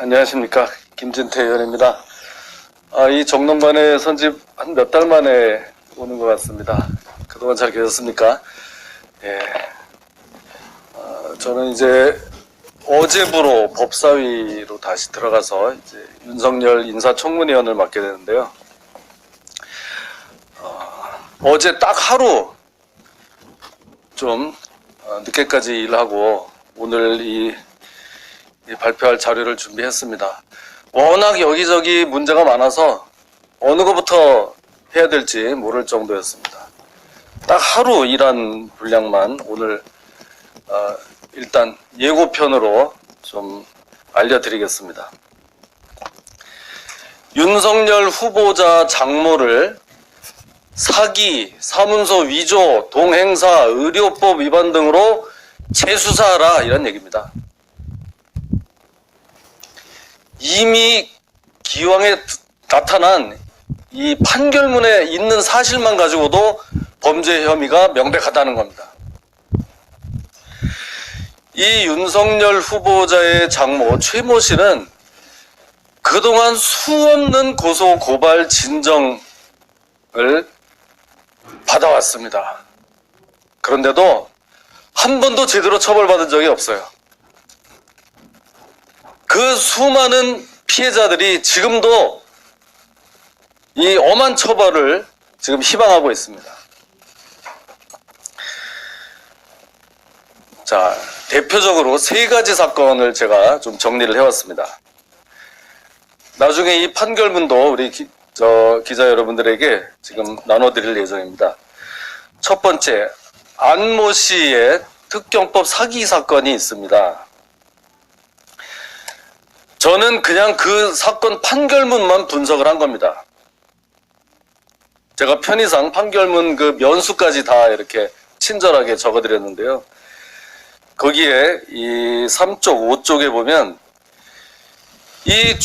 안녕하십니까. 김진태 의원입니다. 이 정론관의 선집 한 몇 달 만에 오는 것 같습니다. 그동안 잘 계셨습니까? 저는 이제 어제부로 법사위로 다시 들어가서 이제 윤석열 인사청문위원을 맡게 되는데요. 어제 딱 하루 좀 늦게까지 일하고 오늘 이 발표할 자료를 준비했습니다. 워낙 여기저기 문제가 많아서 어느 것부터 해야 될지 모를 정도였습니다. 딱 하루 일한 분량만 오늘 일단 예고편으로 좀 알려드리겠습니다. 윤석열 후보자 장모를 사기, 사문서 위조, 동행사, 의료법 위반 등으로 재수사하라, 이런 얘기입니다. 이미 기왕에 나타난 이 판결문에 있는 사실만 가지고도 범죄 혐의가 명백하다는 겁니다. 이 윤석열 후보자의 장모 최모 씨는 그동안 수없는 고소 고발 진정을 받아왔습니다. 그런데도 한 번도 제대로 처벌받은 적이 없어요. 그 수많은 피해자들이 지금도 이 엄한 처벌을 지금 희망하고 있습니다. 자, 대표적으로 세 가지 사건을 제가 좀 정리를 해왔습니다. 나중에 이 판결문도 우리 기자 여러분들에게 지금 나눠드릴 예정입니다. 첫 번째, 안모 씨의 특경법 사기 사건이 있습니다. 저는 그냥 그 사건 판결문만 분석을 한 겁니다. 제가 편의상 판결문 그 면수까지 다 이렇게 친절하게 적어드렸는데요. 거기에 이 3쪽, 5쪽에 보면 이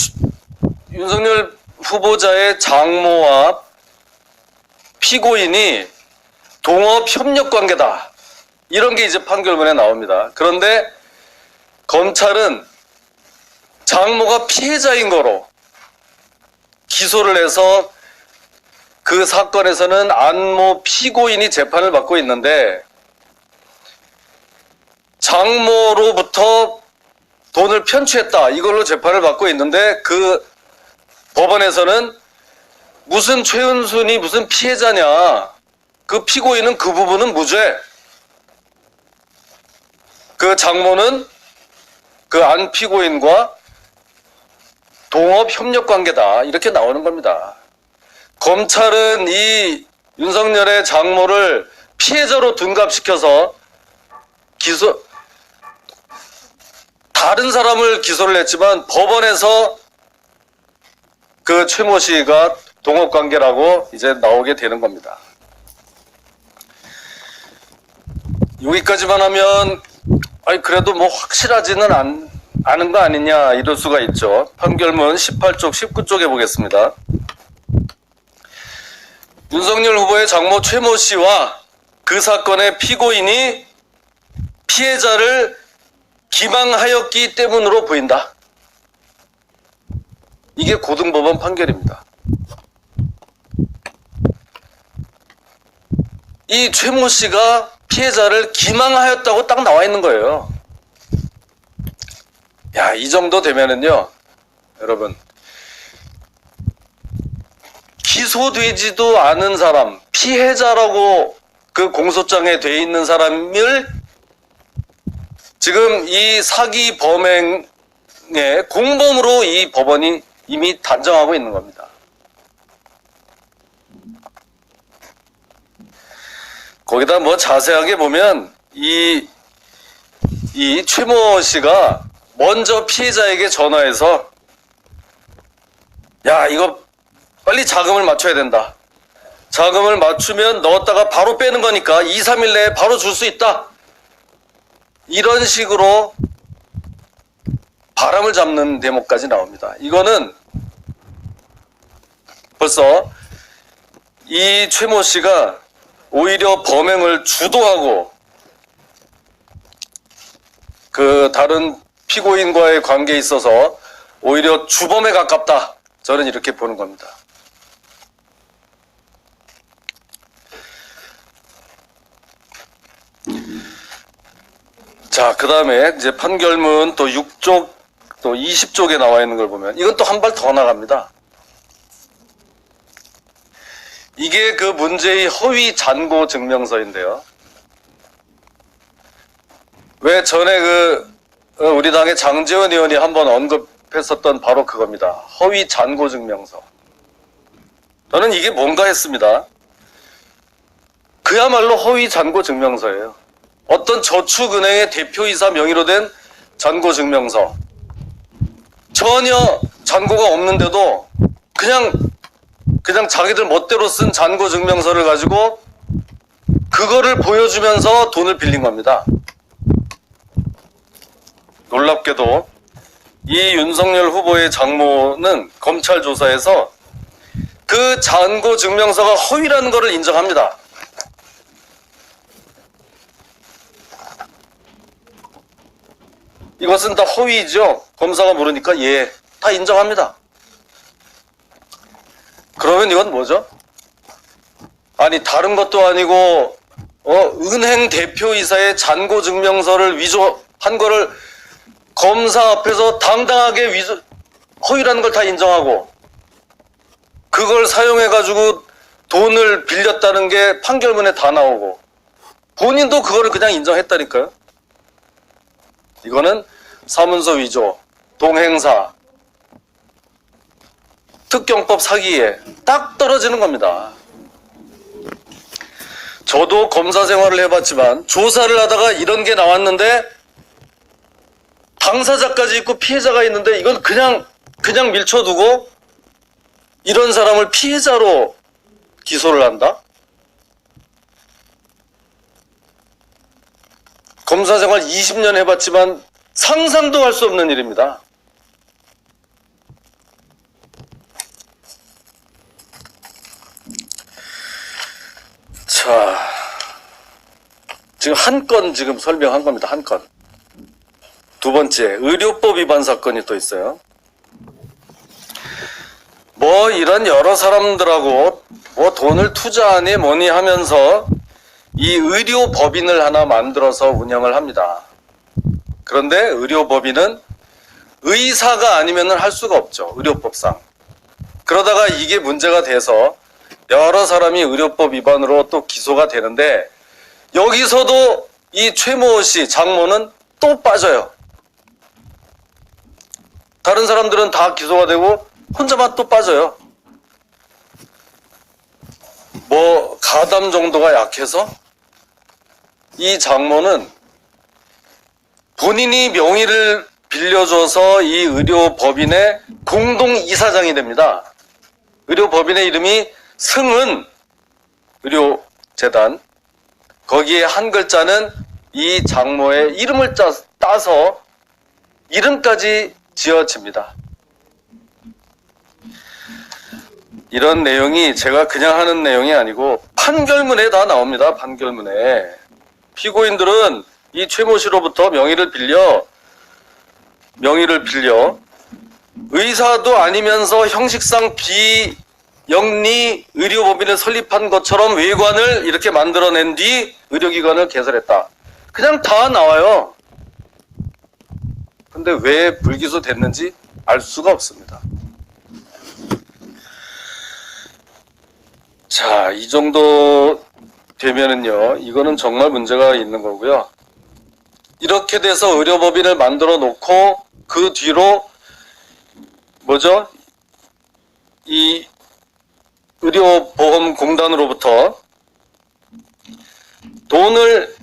윤석열 후보자의 장모와 피고인이 동업 협력 관계다, 이런 게 이제 판결문에 나옵니다. 그런데 검찰은 장모가 피해자인 거로 기소를 해서 그 사건에서는 안모 피고인이 재판을 받고 있는데, 장모로부터 돈을 편취했다, 이걸로 재판을 받고 있는데, 그 법원에서는 무슨 최은순이 무슨 피해자냐, 그 피고인은 그 부분은 무죄, 그 장모는 그 안 피고인과 동업 협력 관계다, 이렇게 나오는 겁니다. 검찰은 이 윤석열의 장모를 피해자로 둔갑시켜서 다른 사람을 기소를 했지만 법원에서 그 최모 씨가 동업 관계라고 이제 나오게 되는 겁니다. 여기까지만 하면 그래도 뭐 확실하지는 않은 거 아니냐, 이럴 수가 있죠. 판결문 18쪽, 19쪽에 보겠습니다. 윤석열 후보의 장모 최모 씨와 그 사건의 피고인이 피해자를 기망하였기 때문으로 보인다. 이게 고등법원 판결입니다. 이 최모 씨가 피해자를 기망하였다고 딱 나와 있는 거예요. 야, 이 정도 되면은요, 여러분, 기소되지도 않은 사람, 피해자라고 그 공소장에 돼 있는 사람을 지금 이 사기 범행의 공범으로 이 법원이 이미 단정하고 있는 겁니다. 거기다 뭐 자세하게 보면 이 최모 씨가 먼저 피해자에게 전화해서, 야, 이거 빨리 자금을 맞춰야 된다, 자금을 맞추면 넣었다가 바로 빼는 거니까 2, 3일 내에 바로 줄 수 있다, 이런 식으로 바람을 잡는 대목까지 나옵니다. 이거는 벌써 이 최모 씨가 오히려 범행을 주도하고 그 다른 피고인과의 관계에 있어서 오히려 주범에 가깝다. 저는 이렇게 보는 겁니다. 자, 그 다음에 이제 판결문 또 6쪽, 또 20쪽에 나와 있는 걸 보면 이건 또 한 발 더 나갑니다. 이게 그 문제의 허위 잔고 증명서인데요. 왜 전에 우리 당의 장제원 의원이 한번 언급했었던 바로 그겁니다. 허위 잔고 증명서. 저는 이게 뭔가 했습니다. 그야말로 허위 잔고 증명서예요. 어떤 저축은행의 대표이사 명의로 된 잔고 증명서. 전혀 잔고가 없는데도 그냥 자기들 멋대로 쓴 잔고 증명서를 가지고 그거를 보여주면서 돈을 빌린 겁니다. 놀랍게도 이 윤석열 후보의 장모는 검찰 조사에서 그 잔고 증명서가 허위라는 것을 인정합니다. 이것은 다 허위죠. 검사가 모르니까 예, 다 인정합니다. 그러면 이건 뭐죠? 아니 다른 것도 아니고 은행 대표이사의 잔고 증명서를 위조한 거를 검사 앞에서 당당하게 허위라는 걸 다 인정하고 그걸 사용해가지고 돈을 빌렸다는 게 판결문에 다 나오고 본인도 그거를 그냥 인정했다니까요. 이거는 사문서 위조, 동행사, 특경법 사기에 딱 떨어지는 겁니다. 저도 검사 생활을 해봤지만 조사를 하다가 이런 게 나왔는데 당사자까지 있고 피해자가 있는데 이건 그냥 밀쳐두고 이런 사람을 피해자로 기소를 한다? 검사 생활 20년 해봤지만 상상도 할 수 없는 일입니다. 자, 지금 한 건 지금 설명한 겁니다. 한 건. 두 번째, 의료법 위반 사건이 또 있어요. 뭐 이런 여러 사람들하고 뭐 돈을 투자하니 뭐니 하면서 이 의료법인을 하나 만들어서 운영을 합니다. 그런데 의료법인은 의사가 아니면 할 수가 없죠. 의료법상. 그러다가 이게 문제가 돼서 여러 사람이 의료법 위반으로 또 기소가 되는데 여기서도 이 최모 씨, 장모는 또 빠져요. 다른 사람들은 다 기소가 되고 혼자만 또 빠져요. 뭐 가담 정도가 약해서 이 장모는 본인이 명의를 빌려줘서 이 의료법인의 공동이사장이 됩니다. 의료법인의 이름이 승은 의료재단. 거기에 한 글자는 이 장모의 이름을 따서 이름까지 지어집니다. 이런 내용이 제가 그냥 하는 내용이 아니고 판결문에 다 나옵니다. 판결문에. 피고인들은 이 최모 씨로부터 명의를 빌려 의사도 아니면서 형식상 비영리 의료법인을 설립한 것처럼 외관을 이렇게 만들어낸 뒤 의료기관을 개설했다. 그냥 다 나와요. 근데 왜 불기소 됐는지 알 수가 없습니다. 자, 이 정도 되면은요, 이거는 정말 문제가 있는 거고요. 이렇게 돼서 의료법인을 만들어 놓고 그 뒤로 뭐죠? 이 의료보험공단으로부터 돈을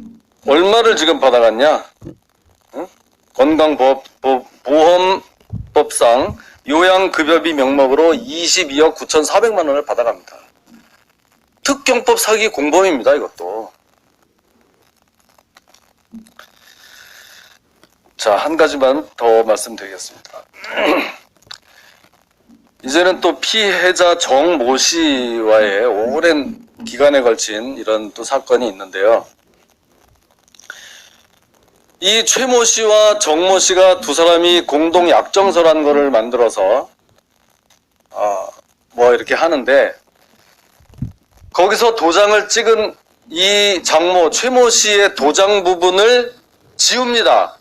얼마를 지금 받아갔냐? 응? 건강보험법상 요양급여비 명목으로 22억 9,400만 원을 받아갑니다. 특경법 사기 공범입니다, 이것도. 자, 한 가지만 더 말씀드리겠습니다. 이제는 또 피해자 정모 씨와의 오랜 기간에 걸친 이런 또 사건이 있는데요. 이 최모 씨와 정모 씨가 두 사람이 공동 약정서라는 거를 만들어서 뭐 이렇게 하는데, 거기서 도장을 찍은 이 장모 최모 씨의 도장 부분을 지웁니다.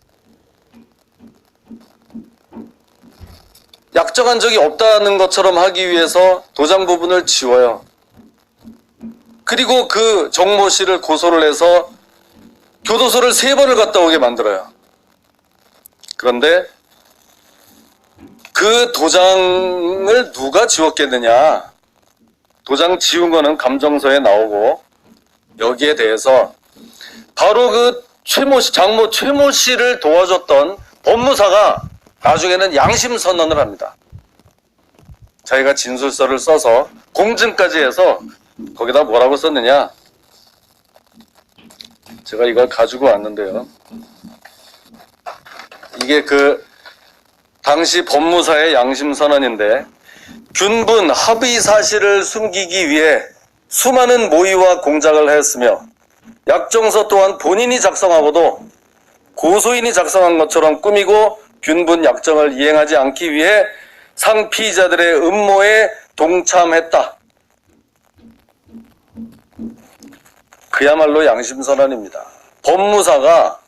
약정한 적이 없다는 것처럼 하기 위해서 도장 부분을 지워요. 그리고 그 정모 씨를 고소를 해서 교도소를 3번을 갔다 오게 만들어요. 그런데 그 도장을 누가 지웠겠느냐? 도장 지운 거는 감정서에 나오고, 여기에 대해서 바로 그 최모 씨, 장모 최모 씨를 도와줬던 법무사가 나중에는 양심선언을 합니다. 자기가 진술서를 써서 공증까지 해서 거기다 뭐라고 썼느냐? 제가 이걸 가지고 왔는데요. 이게 그 당시 법무사의 양심선언인데, 균분 합의 사실을 숨기기 위해 수많은 모의와 공작을 하였으며, 약정서 또한 본인이 작성하고도 고소인이 작성한 것처럼 꾸미고 균분 약정을 이행하지 않기 위해 상피의자들의 음모에 동참했다. 그야말로 양심선언입니다. 법무사가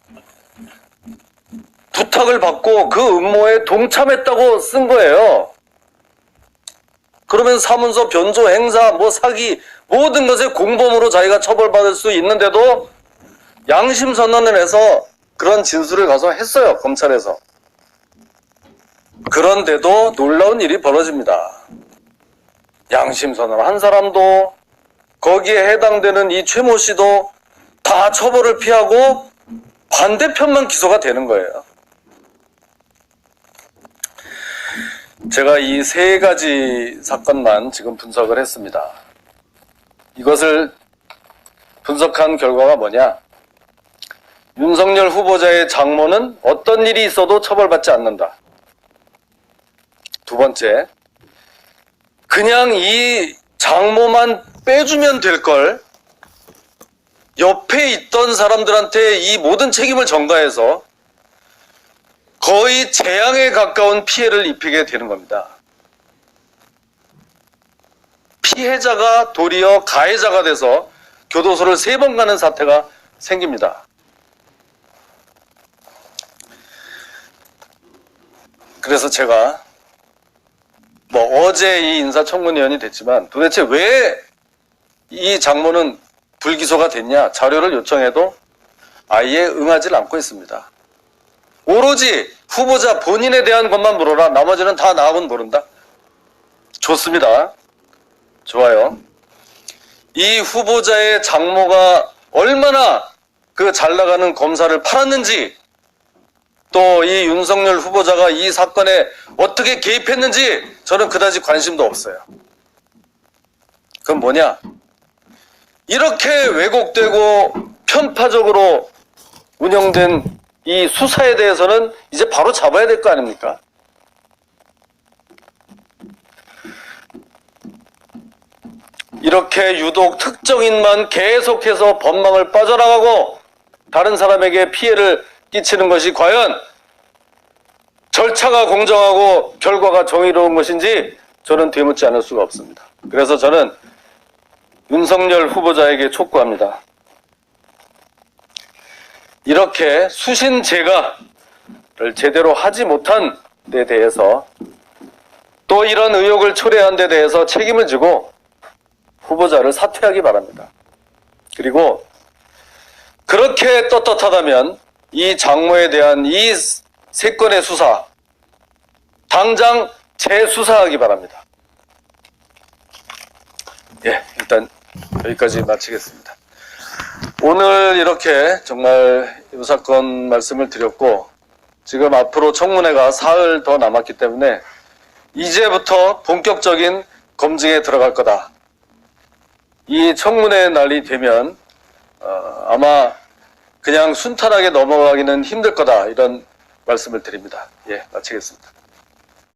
부탁을 받고 그 음모에 동참했다고 쓴 거예요. 그러면 사문서 변조, 행사, 사기, 모든 것에 공범으로 자기가 처벌받을 수 있는데도 양심선언을 해서 그런 진술을 가서 했어요, 검찰에서. 그런데도 놀라운 일이 벌어집니다. 양심선언 한 사람도, 거기에 해당되는 이 최모 씨도 다 처벌을 피하고 반대편만 기소가 되는 거예요. 제가 이 3가지 사건만 지금 분석을 했습니다. 이것을 분석한 결과가 뭐냐? 윤석열 후보자의 장모는 어떤 일이 있어도 처벌받지 않는다. 두 번째, 그냥 이 장모만 빼주면 될 걸, 옆에 있던 사람들한테 이 모든 책임을 전가해서 거의 재앙에 가까운 피해를 입히게 되는 겁니다. 피해자가 도리어 가해자가 돼서 교도소를 3번 가는 사태가 생깁니다. 그래서 제가 어제 이 인사청문위원이 됐지만 도대체 왜 이 장모는 불기소가 됐냐, 자료를 요청해도 아예 응하지 않고 있습니다. 오로지 후보자 본인에 대한 것만 물어라, 나머지는 다 나하고는 모른다. 좋습니다. 좋아요. 이 후보자의 장모가 얼마나 그 잘나가는 검사를 팔았는지, 또 이 윤석열 후보자가 이 사건에 어떻게 개입했는지 저는 그다지 관심도 없어요. 그건 뭐냐? 이렇게 왜곡되고 편파적으로 운영된 이 수사에 대해서는 이제 바로 잡아야 될 거 아닙니까? 이렇게 유독 특정인만 계속해서 법망을 빠져나가고 다른 사람에게 피해를 끼치는 것이 과연 절차가 공정하고 결과가 정의로운 것인지 저는 되묻지 않을 수가 없습니다. 그래서 저는 윤석열 후보자에게 촉구합니다. 이렇게 수신제가를 제대로 하지 못한 데 대해서, 또 이런 의혹을 초래한 데 대해서 책임을 지고 후보자를 사퇴하기 바랍니다. 그리고 그렇게 떳떳하다면 이 장모에 대한 이 3건의 수사 당장 재수사하기 바랍니다. 예, 일단 여기까지 마치겠습니다. 오늘 이렇게 정말 이 사건 말씀을 드렸고, 지금 앞으로 청문회가 사흘 더 남았기 때문에 이제부터 본격적인 검증에 들어갈 거다. 이 청문회 날이 되면 아마 그냥 순탄하게 넘어가기는 힘들 거다, 이런 말씀을 드립니다. 예, 마치겠습니다.